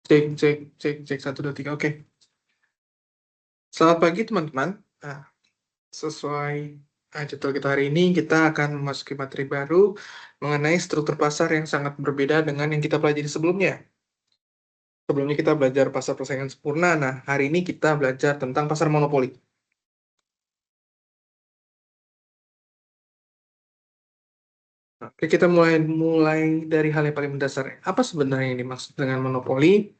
Cek 1 2 3. Oke. Selamat pagi teman-teman. Nah, sesuai jadwal kita hari ini, kita akan memasuki materi baru mengenai struktur pasar yang sangat berbeda dengan yang kita pelajari sebelumnya. Sebelumnya kita belajar pasar persaingan sempurna. Nah, hari ini kita belajar tentang pasar monopoli. Oke, kita mulai dari hal yang paling mendasar. Apa sebenarnya yang dimaksud dengan monopoli?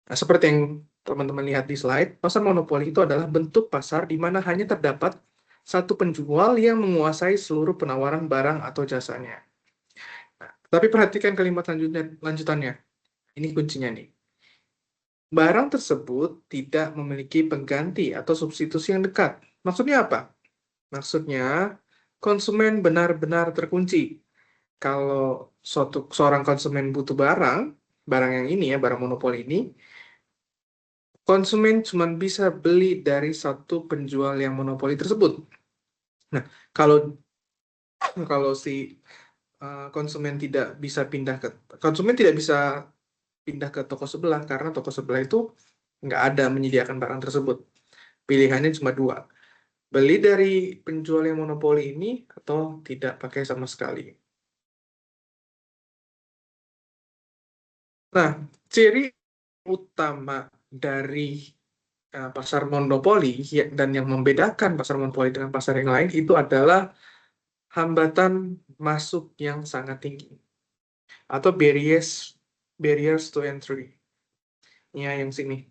Nah, seperti yang teman-teman lihat di slide, pasar monopoli itu adalah bentuk pasar di mana hanya terdapat satu penjual yang menguasai seluruh penawaran barang atau jasanya. Nah, tapi perhatikan kalimat lanjutannya. Ini kuncinya nih. Barang tersebut tidak memiliki pengganti atau substitusi yang dekat. Maksudnya apa? Maksudnya, konsumen benar-benar terkunci. Kalau seorang konsumen butuh barang yang ini ya, barang monopoli ini, konsumen cuma bisa beli dari satu penjual yang monopoli tersebut. Nah, kalau kalau si konsumen tidak bisa pindah ke toko sebelah karena toko sebelah itu nggak ada menyediakan barang tersebut. Pilihannya cuma dua, beli dari penjual yang monopoli ini atau tidak pakai sama sekali. Nah, ciri utama dari pasar monopoli dan yang membedakan pasar monopoli dengan pasar yang lain itu adalah hambatan masuk yang sangat tinggi atau barriers to entry. Ya, yang sini.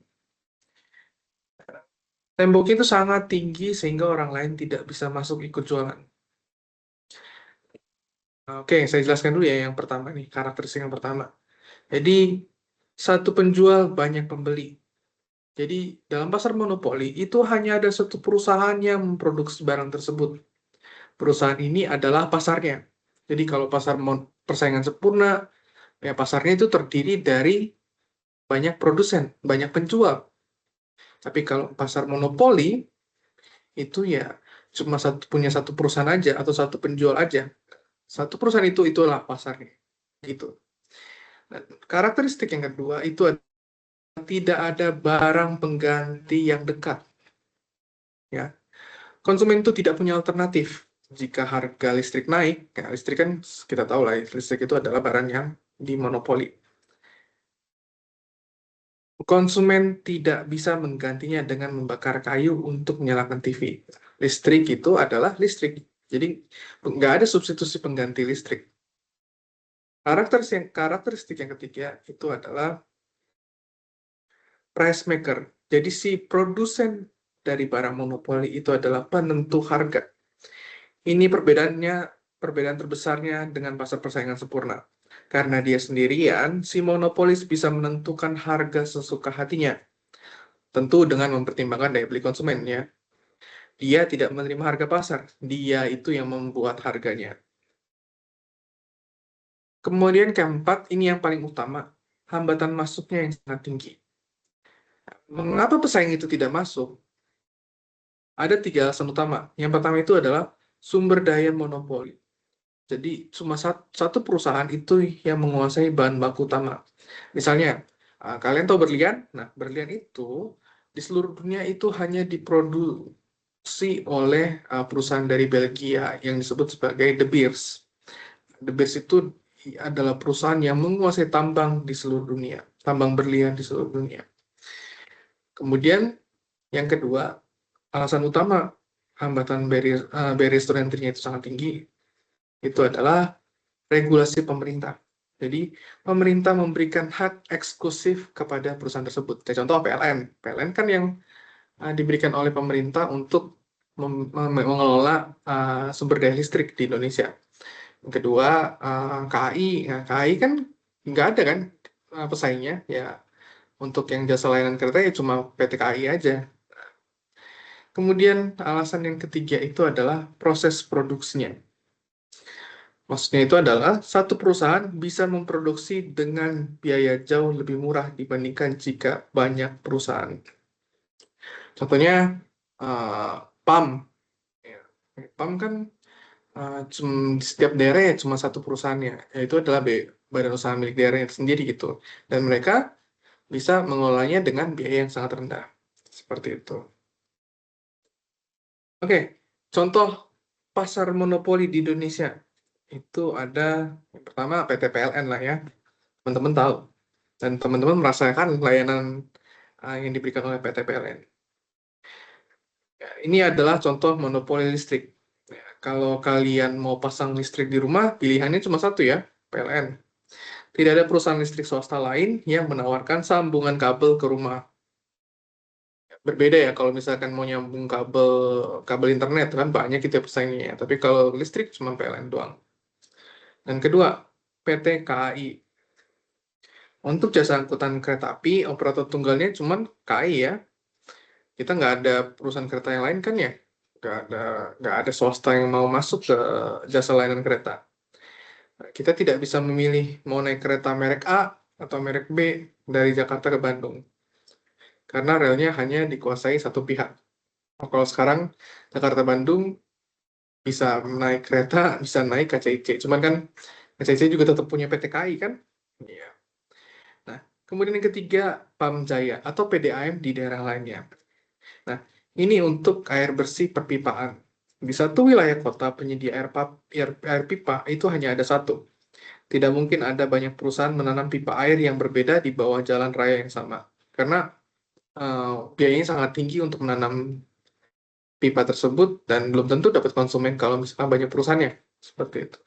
Temboknya itu sangat tinggi sehingga orang lain tidak bisa masuk ikut jualan. Oke, saya jelaskan dulu ya yang pertama nih, karakteristik yang pertama. Jadi, satu penjual banyak pembeli. Jadi, dalam pasar monopoli itu hanya ada satu perusahaan yang memproduksi barang tersebut. Perusahaan ini adalah pasarnya. Jadi, kalau persaingan sempurna, ya pasarnya itu terdiri dari banyak produsen, banyak penjual. Tapi kalau pasar monopoli, itu ya cuma punya satu perusahaan aja atau satu penjual aja. Satu perusahaan itulah pasarnya. Gitu. Nah, karakteristik yang kedua itu tidak ada barang pengganti yang dekat. Ya, konsumen itu tidak punya alternatif. Jika harga listrik naik, ya listrik kan kita tahu lah, listrik itu adalah barang yang dimonopoli. Konsumen tidak bisa menggantinya dengan membakar kayu untuk menyalakan TV. Listrik itu adalah listrik. Jadi nggak ada substitusi pengganti listrik. Karakteristik yang ketiga itu adalah price maker. Jadi si produsen dari barang monopoli itu adalah penentu harga. Ini perbedaan terbesarnya dengan pasar persaingan sempurna. Karena dia sendirian, si monopolis bisa menentukan harga sesuka hatinya. Tentu dengan mempertimbangkan daya beli konsumen ya. Dia tidak menerima harga pasar. Dia itu yang membuat harganya. Kemudian keempat, ini yang paling utama, hambatan masuknya yang sangat tinggi. Mengapa pesaing itu tidak masuk? Ada 3 alasan utama. Yang pertama itu adalah sumber daya monopoli. Jadi cuma satu perusahaan itu yang menguasai bahan baku utama. Misalnya, kalian tahu berlian? Nah, berlian itu di seluruh dunia itu hanya diproduksi oleh perusahaan dari Belgia yang disebut sebagai De Beers. De Beers itu adalah perusahaan yang menguasai tambang di seluruh dunia, tambang berlian di seluruh dunia. Kemudian yang kedua, alasan utama hambatan barrier to entry-nya itu sangat tinggi, itu adalah regulasi pemerintah. Jadi, pemerintah memberikan hak eksklusif kepada perusahaan tersebut. Contoh PLN. PLN kan yang diberikan oleh pemerintah untuk mengelola sumber daya listrik di Indonesia. Yang kedua, KAI. Nah, KAI kan nggak ada kan pesaingnya. Ya, untuk yang jasa layanan kereta ya cuma PT KAI aja. Kemudian alasan yang ketiga itu adalah proses produksinya. Maksudnya itu adalah satu perusahaan bisa memproduksi dengan biaya jauh lebih murah dibandingkan jika banyak perusahaan. Contohnya PAM. Ya, PAM kan di setiap daerah ya cuma satu perusahaannya, yaitu adalah badan usaha milik daerahnya sendiri gitu. Dan mereka bisa mengelolanya dengan biaya yang sangat rendah. Seperti itu. Oke, contoh pasar monopoli di Indonesia. Itu ada yang pertama PT PLN lah ya. Teman-teman tahu. Dan teman-teman merasakan layanan yang diberikan oleh PT PLN. Ya, ini adalah contoh monopoli listrik. Ya, kalau kalian mau pasang listrik di rumah, pilihannya cuma satu ya, PLN. Tidak ada perusahaan listrik swasta lain yang menawarkan sambungan kabel ke rumah. Berbeda ya kalau misalkan mau nyambung kabel kabel internet kan banyak kita pesaingnya. Tapi kalau listrik cuma PLN doang. Dan kedua, PT KAI. Untuk jasa angkutan kereta api, operator tunggalnya cuma KAI ya. Kita nggak ada perusahaan kereta yang lain kan ya. Nggak ada swasta yang mau masuk ke jasa layanan kereta. Kita tidak bisa memilih mau naik kereta merek A atau merek B dari Jakarta ke Bandung. Karena relnya hanya dikuasai satu pihak. Kalau sekarang Jakarta Bandung bisa naik kereta, bisa naik KCIC. Cuman kan KCIC juga tetap punya PT KAI kan? Iya. Nah, kemudian yang ketiga, Pamjaya atau PDAM di daerah lainnya. Nah, ini untuk air bersih perpipaan. Di satu wilayah kota, penyedia air pipa itu hanya ada satu. Tidak mungkin ada banyak perusahaan menanam pipa air yang berbeda di bawah jalan raya yang sama. Karena biayanya sangat tinggi untuk menanam pipa tersebut dan belum tentu dapat konsumen kalau misalnya banyak perusahaannya. Seperti itu.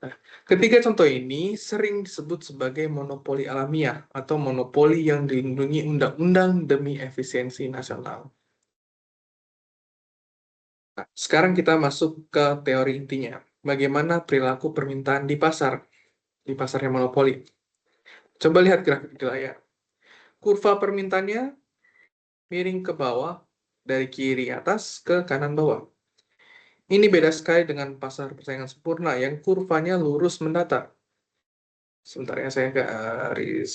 Nah, ketiga contoh ini sering disebut sebagai monopoli alamiah atau monopoli yang dilindungi undang-undang demi efisiensi nasional. Nah, sekarang kita masuk ke teori intinya. Bagaimana perilaku permintaan di pasar yang monopoli. Coba lihat grafik di layar. Kurva permintaannya miring ke bawah dari kiri atas ke kanan bawah. Ini beda sekali dengan pasar persaingan sempurna yang kurvanya lurus mendatar. Sebentar ya, saya garis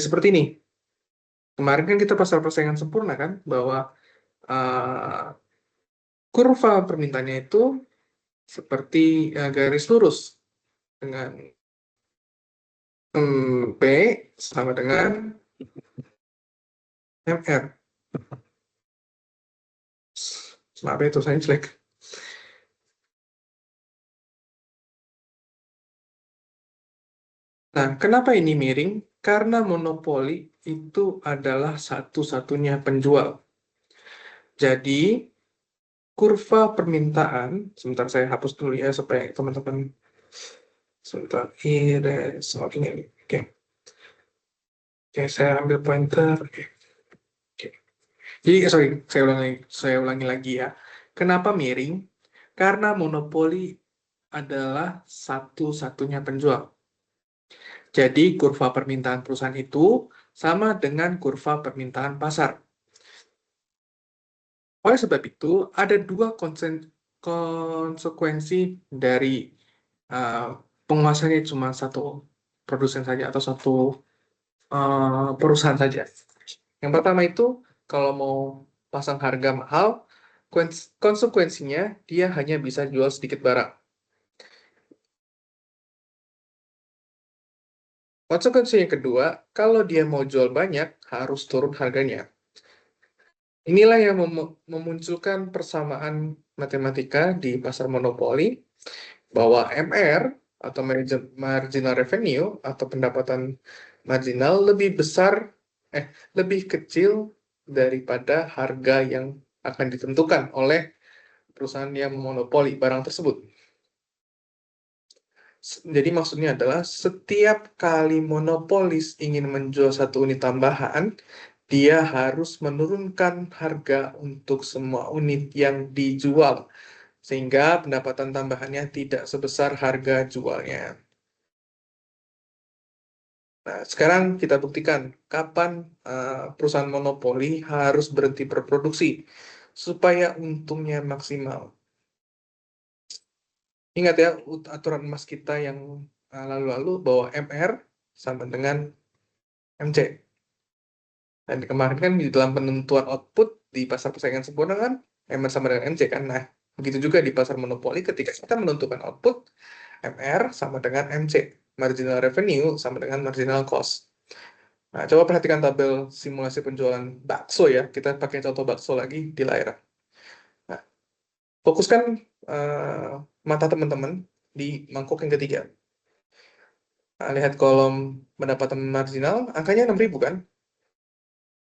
seperti ini. Kemarin kan kita pasar persaingan sempurna kan, bahwa uh, kurva permintaannya itu seperti garis lurus dengan P sama dengan MR. Maaf ya, itu saya jelek. Nah, kenapa ini miring? Karena monopoli itu adalah satu-satunya penjual. Jadi, kurva permintaan, sebentar saya hapus dulu ya supaya teman-teman sebentar. Oke, ini. Oke, saya ambil pointer. Oke. Jadi, sorry, saya ulangi lagi ya. Kenapa miring? Karena monopoli adalah satu-satunya penjual. Jadi, kurva permintaan perusahaan itu sama dengan kurva permintaan pasar. Oleh sebab itu, ada dua konsekuensi dari uh, penguasanya cuma satu produsen saja atau satu perusahaan saja. Yang pertama itu, kalau mau pasang harga mahal, konsekuensinya dia hanya bisa jual sedikit barang. Konsekuensi yang kedua, kalau dia mau jual banyak, harus turun harganya. Inilah yang memunculkan persamaan matematika di pasar monopoli, bahwa MR atau marginal revenue atau pendapatan marginal lebih kecil daripada harga yang akan ditentukan oleh perusahaan yang memonopoli barang tersebut. Jadi maksudnya adalah setiap kali monopolis ingin menjual satu unit tambahan, dia harus menurunkan harga untuk semua unit yang dijual, sehingga pendapatan tambahannya tidak sebesar harga jualnya. Nah, sekarang kita buktikan kapan perusahaan monopoli harus berhenti berproduksi supaya untungnya maksimal. Ingat ya, aturan emas kita yang lalu-lalu bahwa MR sama dengan MC. Dan kemarin kan di dalam penentuan output di pasar persaingan sempurna kan MR sama dengan MC kan. Nah, Begitu juga di pasar monopoli ketika kita menentukan output, MR sama dengan MC, marginal revenue sama dengan marginal cost. Nah, coba perhatikan tabel simulasi penjualan bakso ya. Kita pakai contoh bakso lagi di layar. Nah, fokuskan mata teman-teman di mangkok yang ketiga. Nah, lihat kolom pendapatan marginal, angkanya 6.000 kan?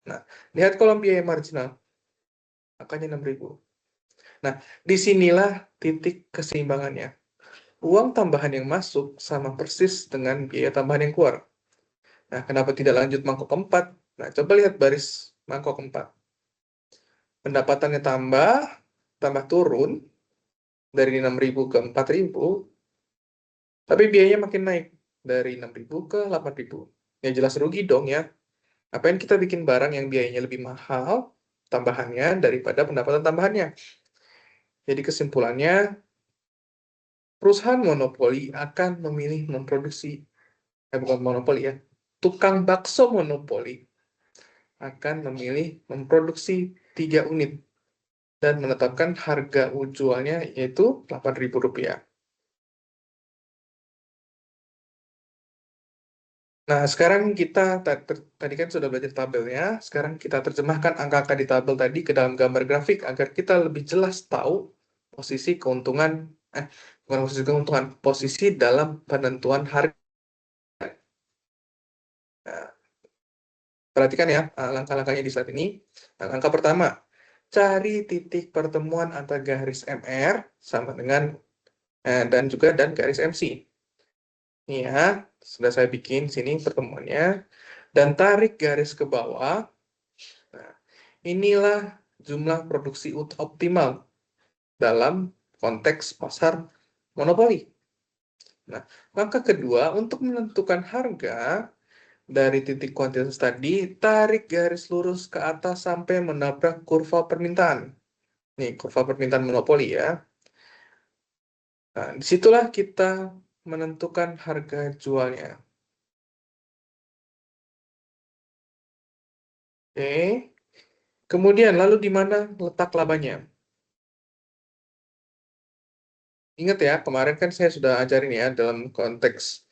Nah, lihat kolom biaya marginal, angkanya 6.000. Nah, disinilah titik keseimbangannya. Uang tambahan yang masuk sama persis dengan biaya tambahan yang keluar. Nah, kenapa tidak lanjut mangkok keempat? Nah, coba lihat baris mangkok keempat. Pendapatannya tambah turun dari 6.000 ke 4.000, tapi biayanya makin naik dari 6.000 ke 8.000. Ya jelas rugi dong ya. Apain kita bikin barang yang biayanya lebih mahal tambahannya daripada pendapatan tambahannya. Jadi kesimpulannya, perusahaan monopoli akan memilih memproduksi, bukan monopoli ya, tukang bakso monopoli akan memilih memproduksi 3 unit dan menetapkan harga jualnya yaitu Rp8.000. Nah, sekarang kita tadi kan sudah belajar tabelnya, sekarang kita terjemahkan angka-angka di tabel tadi ke dalam gambar grafik agar kita lebih jelas tahu posisi keuntungan, bukan posisi keuntungan, posisi dalam penentuan harga. Nah, perhatikan ya langkah-langkahnya di slide ini. Nah, langkah pertama, cari titik pertemuan antara garis MR sama dengan dan garis MC. Ini ya, sudah saya bikin sini pertemuannya dan tarik garis ke bawah. Nah, inilah jumlah produksi optimal dalam konteks pasar monopoli. Nah, langkah kedua untuk menentukan harga dari titik kuantitas tadi, tarik garis lurus ke atas sampai menabrak kurva permintaan. Nih, kurva permintaan monopoli ya. Nah, disitulah kita menentukan harga jualnya. Oke. Kemudian, lalu di mana letak labanya? Ingat ya, kemarin kan saya sudah ajarin ya dalam konteks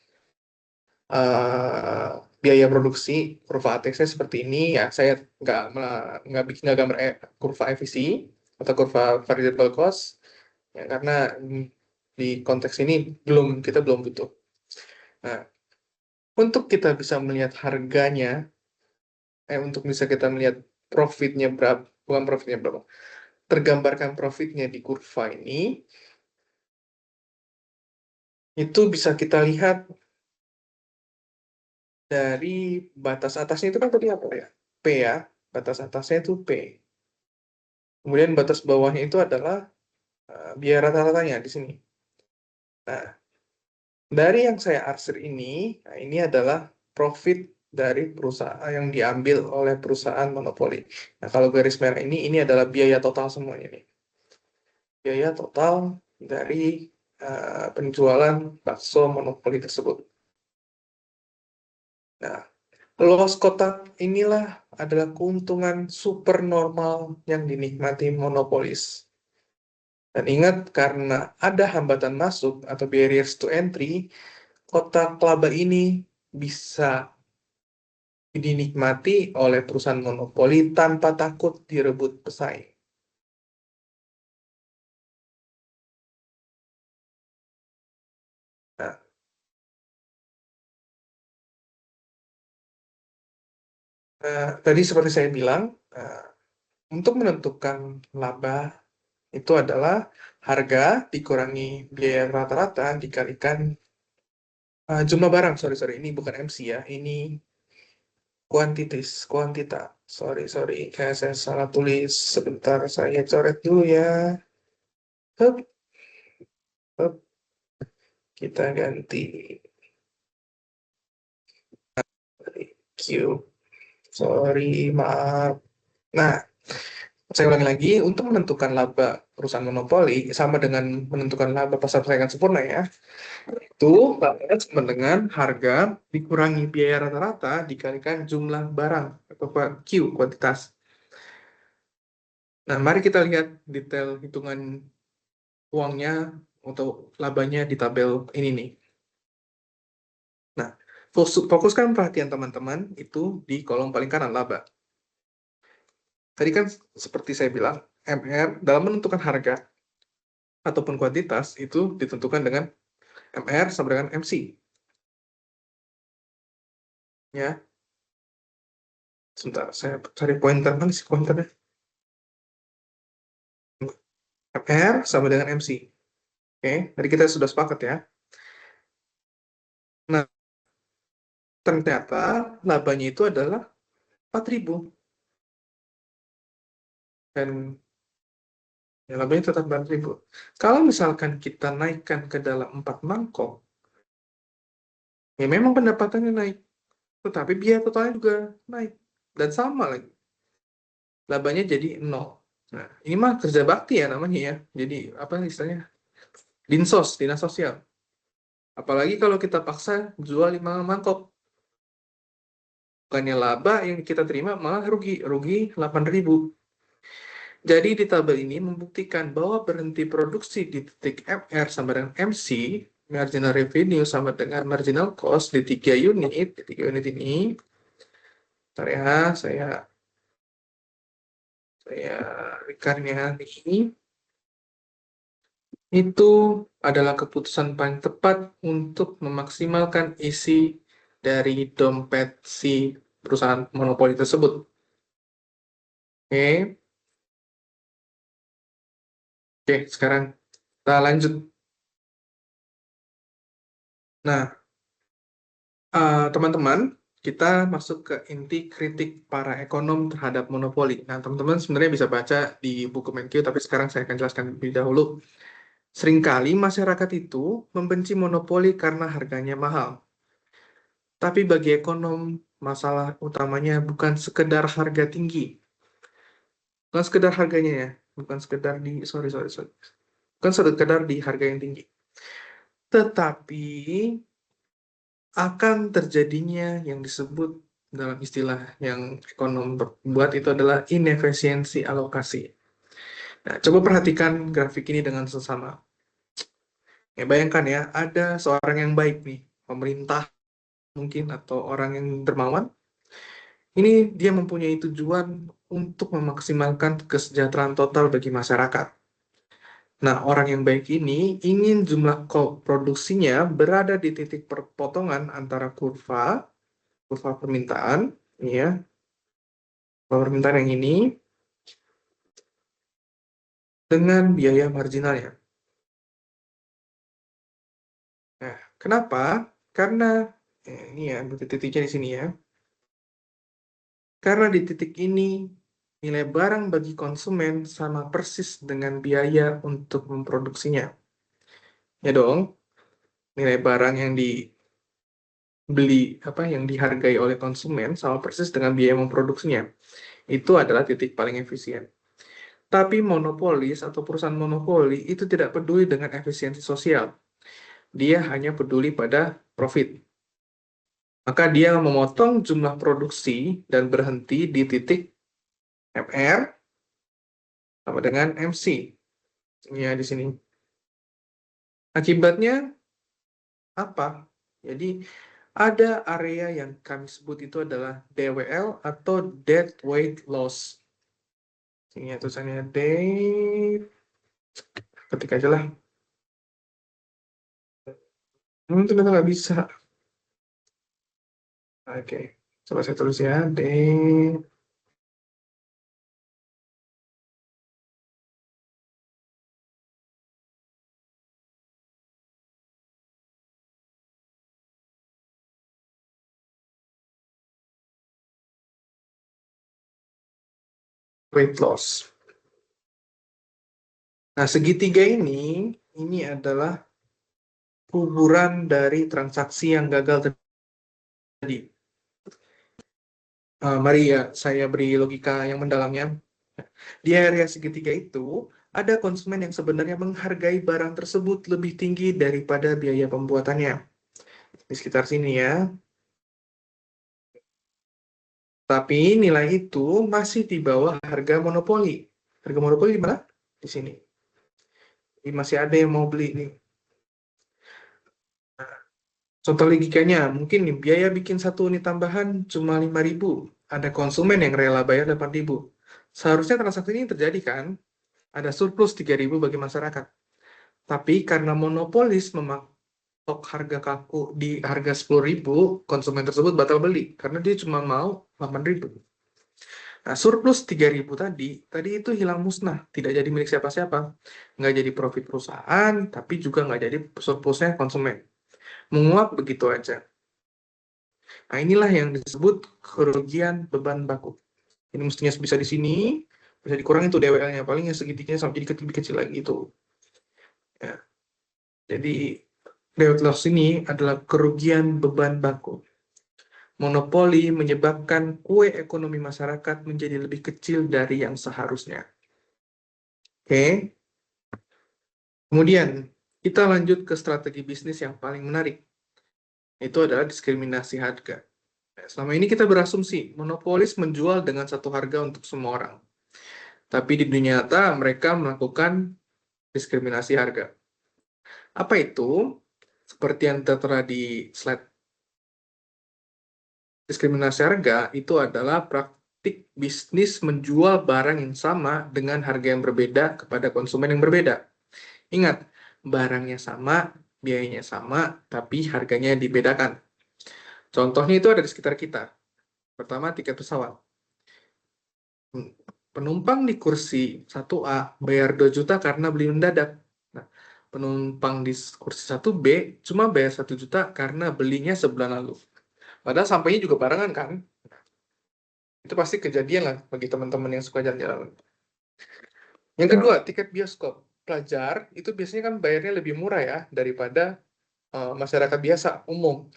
biaya produksi kurva ATX-nya seperti ini ya. Saya nggak gambar kurva efisi atau kurva variable cost ya, karena di konteks ini kita belum butuh. Nah, untuk kita bisa melihat harganya, untuk bisa kita melihat profitnya berapa, bukan profitnya berapa, tergambarkan profitnya di kurva ini, itu bisa kita lihat dari batas atasnya itu kan tadi apa ya? P ya, batas atasnya itu P. Kemudian batas bawahnya itu adalah biaya rata-ratanya di sini. Nah, dari yang saya arsir ini, nah ini adalah profit dari perusahaan yang diambil oleh perusahaan monopoli. Nah, kalau garis merah ini adalah biaya total semuanya nih. Biaya total dari penjualan bakso monopoli tersebut. Nah, loss kotak inilah adalah keuntungan super normal yang dinikmati monopolis. Dan ingat, karena ada hambatan masuk atau barriers to entry, kotak laba ini bisa dinikmati oleh perusahaan monopoli tanpa takut direbut pesaing. Nah, tadi seperti saya bilang, untuk menentukan laba itu adalah harga dikurangi biaya rata-rata dikalikan jumlah barang. Sorry, ini bukan MC ya, ini kuantita. Sorry, kayak saya salah tulis. Sebentar, saya coret dulu ya. Hup, hup, kita ganti Q. Sorry, maaf. Nah, saya ulangi lagi, untuk menentukan laba perusahaan monopoli sama dengan menentukan laba pasar persaingan sempurna ya. Itu laba sama dengan harga dikurangi biaya rata-rata dikalikan jumlah barang atau Q, kuantitas. Nah, mari kita lihat detail hitungan uangnya atau labanya di tabel ini nih. Nah, fokuskan perhatian teman-teman itu di kolom paling kanan laba. Tadi kan seperti saya bilang, MR dalam menentukan harga ataupun kuantitas itu ditentukan dengan MR sama dengan MC. Ya, sebentar, saya cari pointer, mana sih pointernya? MR sama dengan MC. Oke, tadi kita sudah sepakat ya. Nah, ternyata labanya itu adalah 4.000. Dan ya, labanya tetap 4.000. Kalau misalkan kita naikkan ke dalam 4 mangkok, ya memang pendapatannya naik. Tetapi biaya totalnya juga naik. Dan sama lagi. Labanya jadi 0. Nah, ini mah kerja bakti ya namanya ya. Jadi, apa istilahnya? Dinsos, dinas sosial. Apalagi kalau kita paksa jual 5 mangkok. Bukannya laba yang kita terima malah rugi. Rugi 8.000. Jadi di tabel ini membuktikan bahwa berhenti produksi di titik MR sama dengan MC, marginal revenue sama dengan marginal cost di 3 unit, di 3 unit ini. Bentar ya, saya rekarnya ini. Itu adalah keputusan paling tepat untuk memaksimalkan isi dari dompet si perusahaan monopoli tersebut. Oke, oke, sekarang kita lanjut. Nah, teman-teman, kita masuk ke inti kritik para ekonom terhadap monopoli. Nah, teman-teman sebenarnya bisa baca di buku Menkyu, tapi sekarang saya akan jelaskan lebih dahulu. Seringkali masyarakat itu membenci monopoli karena harganya mahal. Tapi bagi ekonom, masalah utamanya bukan sekedar harga tinggi. Bukan sekedar harganya ya. Bukan sekedar di, sorry. Bukan sekedar di harga yang tinggi. Tetapi akan terjadinya yang disebut dalam istilah yang ekonom buat itu adalah inefisiensi alokasi. Nah, coba perhatikan grafik ini dengan sesama. Ya, bayangkan ya, ada seorang yang baik nih, pemerintah mungkin atau orang yang dermawan. Ini dia mempunyai tujuan untuk memaksimalkan kesejahteraan total bagi masyarakat. Nah, orang yang baik ini ingin jumlah produksinya berada di titik perpotongan antara kurva permintaan, ya, permintaan yang ini dengan biaya marginalnya. Nah, kenapa? Karena ini ya, titik-titiknya di sini ya. Karena di titik ini nilai barang bagi konsumen sama persis dengan biaya untuk memproduksinya. Ya dong, nilai barang yang dibeli apa yang dihargai oleh konsumen sama persis dengan biaya memproduksinya. Itu adalah titik paling efisien. Tapi monopolis atau perusahaan monopoli itu tidak peduli dengan efisiensi sosial. Dia hanya peduli pada profit. Maka dia memotong jumlah produksi dan berhenti di titik MR sama dengan MC. Ya, di sini. Akibatnya apa? Jadi ada area yang kami sebut itu adalah DWL atau dead weight loss. Ini ya tulisannya dead, ketik aja lah. Ternyata nggak bisa. Oke, coba saya tulis ya, dead weight loss. Nah, segitiga ini adalah kuburan dari transaksi yang gagal tadi. Mari ya, saya beri logika yang mendalamnya. Di area segitiga itu, ada konsumen yang sebenarnya menghargai barang tersebut lebih tinggi daripada biaya pembuatannya. Di sekitar sini ya. Tapi nilai itu masih di bawah harga monopoli. Harga monopoli di mana? Di sini. Ini masih ada yang mau beli nih. Contoh logikanya, mungkin nih, biaya bikin satu unit tambahan cuma 5.000. Ada konsumen yang rela bayar 8.000. Seharusnya transaksi ini terjadi kan? Ada surplus 3.000 bagi masyarakat. Tapi karena monopolis mematok harga kaku di harga 10.000, konsumen tersebut batal beli. Karena dia cuma mau 8.000. Nah, surplus 3.000 tadi itu hilang musnah. Tidak jadi milik siapa-siapa. Nggak jadi profit perusahaan, tapi juga nggak jadi surplusnya konsumen. Menguap begitu aja. Nah, inilah yang disebut kerugian beban baku. Ini mestinya bisa di sini, bisa dikurangi tuh DWL-nya, palingnya segitiganya sampai jadi lebih kecil lagi itu. Ya. Jadi DWL loss ini adalah kerugian beban baku. Monopoli menyebabkan kue ekonomi masyarakat menjadi lebih kecil dari yang seharusnya. Oke. Kemudian kita lanjut ke strategi bisnis yang paling menarik. Itu adalah diskriminasi harga. Selama ini kita berasumsi monopolis menjual dengan satu harga untuk semua orang. Tapi di dunia nyata mereka melakukan diskriminasi harga. Apa itu? Seperti yang tertera di slide. Diskriminasi harga itu adalah praktik bisnis menjual barang yang sama dengan harga yang berbeda kepada konsumen yang berbeda. Ingat, barangnya sama, biayanya sama, tapi harganya dibedakan. Contohnya itu ada di sekitar kita. Pertama, tiket pesawat. Penumpang di kursi 1A bayar 2 juta karena beli mendadak. Nah, penumpang di kursi 1B cuma bayar 1 juta karena belinya sebulan lalu. Padahal sampainya juga barengan kan? Itu pasti kejadian lah bagi teman-teman yang suka jalan-jalan. Yang kedua, tiket bioskop. Pelajar itu biasanya kan bayarnya lebih murah ya daripada masyarakat biasa, umum.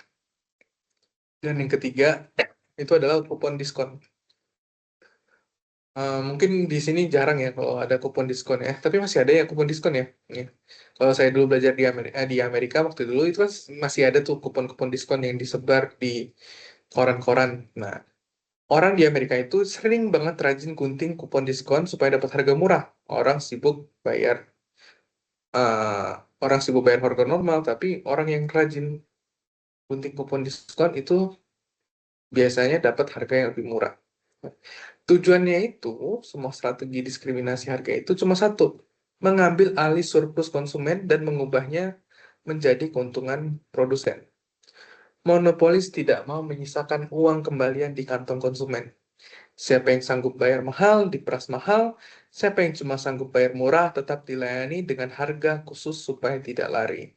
Dan yang ketiga, itu adalah kupon diskon. Mungkin di sini jarang ya kalau ada kupon diskon ya, tapi masih ada ya kupon diskon ya. Kalau saya dulu belajar di Amerika waktu dulu itu kan masih ada tuh kupon-kupon diskon yang disebar di koran-koran. Nah, orang di Amerika itu sering banget rajin gunting kupon diskon supaya dapat harga murah. Bayar uh, orang sibuk bayar harga normal, tapi orang yang rajin gunting kupon diskon itu biasanya dapat harga yang lebih murah. Tujuannya itu, semua strategi diskriminasi harga itu cuma satu, mengambil alih surplus konsumen dan mengubahnya menjadi keuntungan produsen. Monopolis tidak mau menyisakan uang kembalian di kantong konsumen. Siapa yang sanggup bayar mahal, diperas mahal. Siapa yang cuma sanggup bayar murah, tetap dilayani dengan harga khusus supaya tidak lari.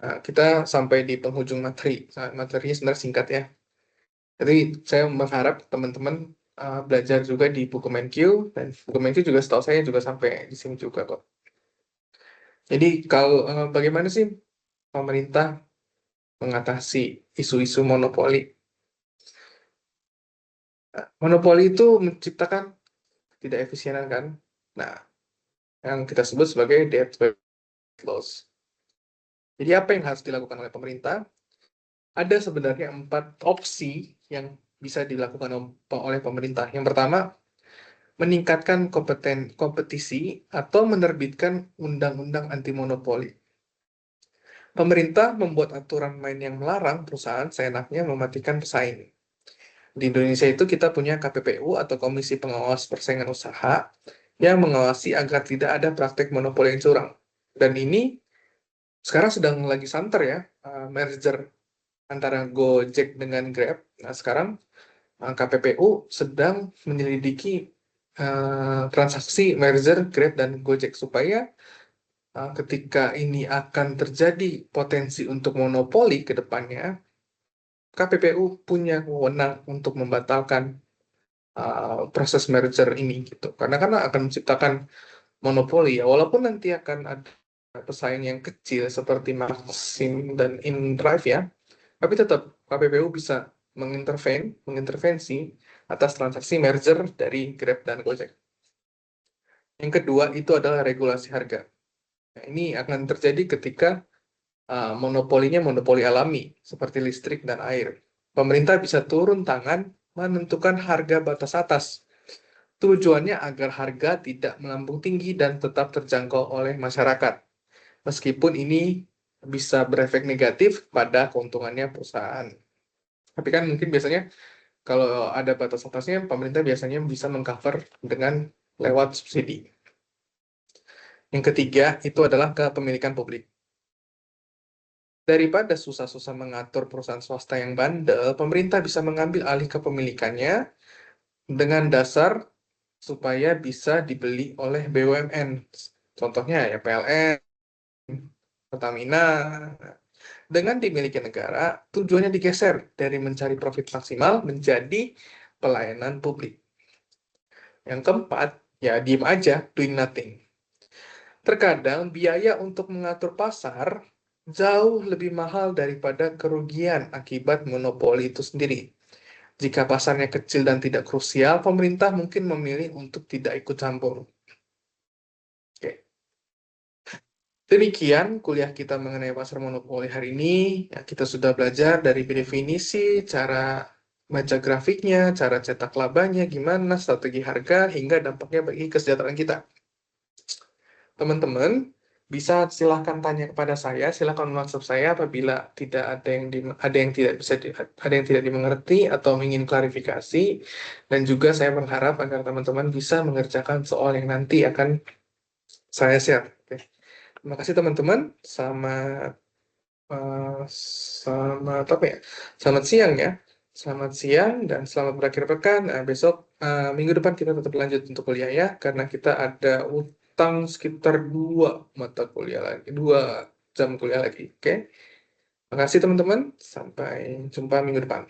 Nah, kita sampai di penghujung materi. Nah, materinya sebenarnya singkat ya. Jadi saya berharap teman-teman belajar juga di buku MenQ, dan buku MenQ juga setahu saya juga sampai di sini juga kok. Jadi kalau bagaimana sih pemerintah mengatasi isu-isu monopoli? Monopoli itu menciptakan tidak efisienan kan? Nah, yang kita sebut sebagai debt loss. Jadi apa yang harus dilakukan oleh pemerintah? Ada sebenarnya 4 opsi yang bisa dilakukan oleh pemerintah. Yang pertama, meningkatkan kompetisi atau menerbitkan undang-undang anti monopoli. Pemerintah membuat aturan main yang melarang perusahaan seenaknya mematikan pesaing. Di Indonesia itu kita punya KPPU atau Komisi Pengawas Persaingan Usaha yang mengawasi agar tidak ada praktek monopoli yang curang. Dan ini sekarang sedang lagi santer ya, merger antara Gojek dengan Grab. Nah, sekarang KPPU sedang menyelidiki transaksi merger Grab dan Gojek supaya ketika ini akan terjadi potensi untuk monopoli ke depannya, KPPU punya wewenang untuk membatalkan proses merger ini gitu. Karena akan menciptakan monopoli ya, walaupun nanti akan ada pesaing yang kecil seperti Maxim dan InDrive ya, tapi tetap KPPU bisa mengintervensi atas transaksi merger dari Grab dan Gojek. Yang kedua itu adalah regulasi harga. Nah, ini akan terjadi ketika monopolinya monopoli alami seperti listrik dan air. Pemerintah bisa turun tangan menentukan harga batas atas Tujuannya agar harga tidak melambung tinggi dan tetap terjangkau oleh masyarakat. Meskipun ini bisa berefek negatif pada keuntungannya perusahaan. Tapi kan mungkin biasanya kalau ada batas atasnya, pemerintah biasanya bisa mengcover dengan lewat subsidi. Yang ketiga, itu adalah kepemilikan publik. Daripada susah-susah mengatur perusahaan swasta yang bandel, pemerintah bisa mengambil alih kepemilikannya dengan dasar supaya bisa dibeli oleh BUMN. Contohnya ya PLN, Pertamina. Dengan dimiliki negara, tujuannya digeser dari mencari profit maksimal menjadi pelayanan publik. Yang keempat, ya diem aja, doing nothing. Terkadang biaya untuk mengatur pasar jauh lebih mahal daripada kerugian akibat monopoli itu sendiri. Jika pasarnya kecil dan tidak krusial, pemerintah mungkin memilih untuk tidak ikut campur. Oke. Demikian kuliah kita mengenai pasar monopoli hari ini. Ya, kita sudah belajar dari definisi, cara baca grafiknya, cara cetak labanya, gimana, strategi harga, hingga dampaknya bagi kesejahteraan kita. Teman-teman bisa silahkan tanya kepada saya, silahkan WhatsApp saya apabila tidak ada yang tidak bisa ada yang tidak dimengerti atau ingin klarifikasi, dan juga saya berharap agar teman-teman bisa mengerjakan soal yang nanti akan saya share. Oke. Terima kasih teman-teman. Selamat apa ya? Selamat siang ya. Selamat siang dan selamat berakhir pekan. Nah, besok minggu depan kita tetap lanjut untuk kuliah ya, karena kita ada utang sekitar 2 jam kuliah lagi. Oke. Terima kasih teman-teman. Sampai jumpa minggu depan.